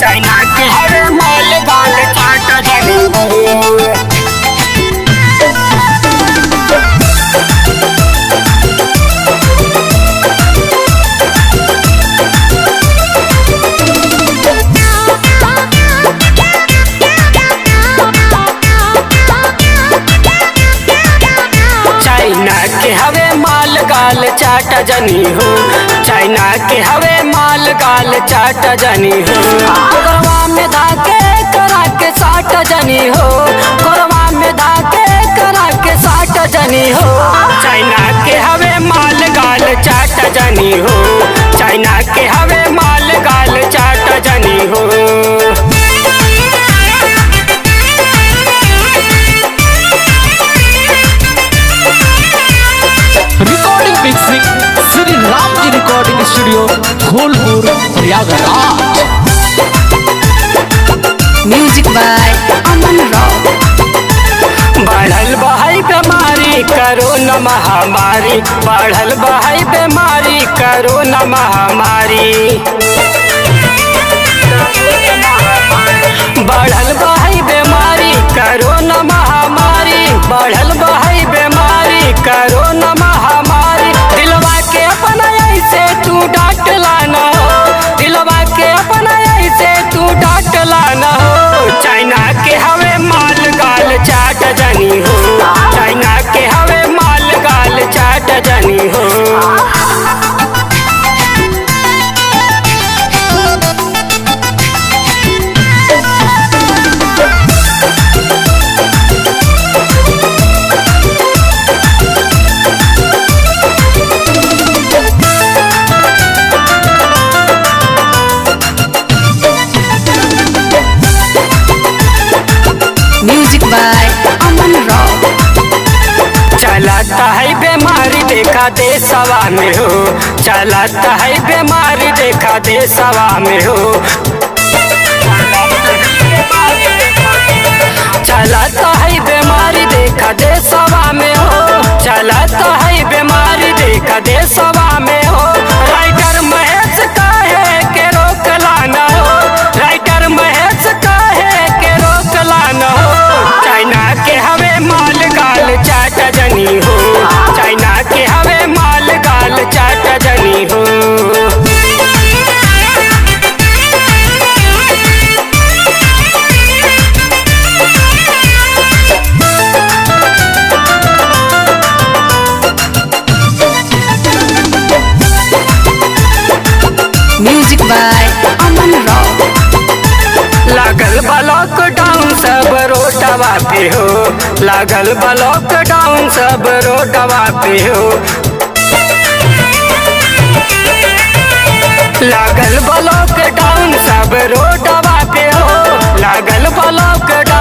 China के हवे माल गाल चाट जनी हो। चाइना के हवे माल गाल चाट जनी हो। चाइना के हवे माल गाल चाट जनी हो। कोरवा में धाके करा के साट जनी हो। कोरवा में धाके करा के साट जनी हो। चाइना के हवे माल गाल चाट जनी हो। चाइना के हवे माल गाल चाट जनी हो। Recording mixing Shri Ram ji recording studio Phulpur Prayagraj. Music by Aman Rao. बढ़ल बहाई बीमारी कोरोना महामारी। बढ़ल बहाई बीमारी कोरोना महामारी। बढ़ल बहाई बीमारी कोरोना महामारी। बढ़ल बहाई बीमारी कोरोना महामारी। दिलवा के अपना ऐसे तू डांट लाना हो। दिलवा के अपना ऐसे तू डांट लाना हो। चाइना के हवे माल गाल चाट जनी हो। चाइना के हवे माल गाल चाट जनी हो। म्यूजिक बाय अमन राव। चलाता है बीमारी देखा देशवा में हो। चलाता है बीमारी देखा देशवा में हो। चलाता है बीमारी देखा देशवा में हो। चलाता है बीमारी देखा देशवा में हो। राइटर महेश काहे के रोक लाना हो। राइटर महेश काहे के रोक लाना हो। चाइना के हवे माल गाल चाट जनी हो। चाइना के हवे माल गाल चाट जनी हो। म्यूजिक बाय अमन राव। लागल बा लॉकडाउन सब रोडवा पे हो। लागल बा लॉकडाउन सब रोडवा पे हो। लागल बा लॉकडाउन सब रोडवा पे हो। लागल बा लॉकडाउन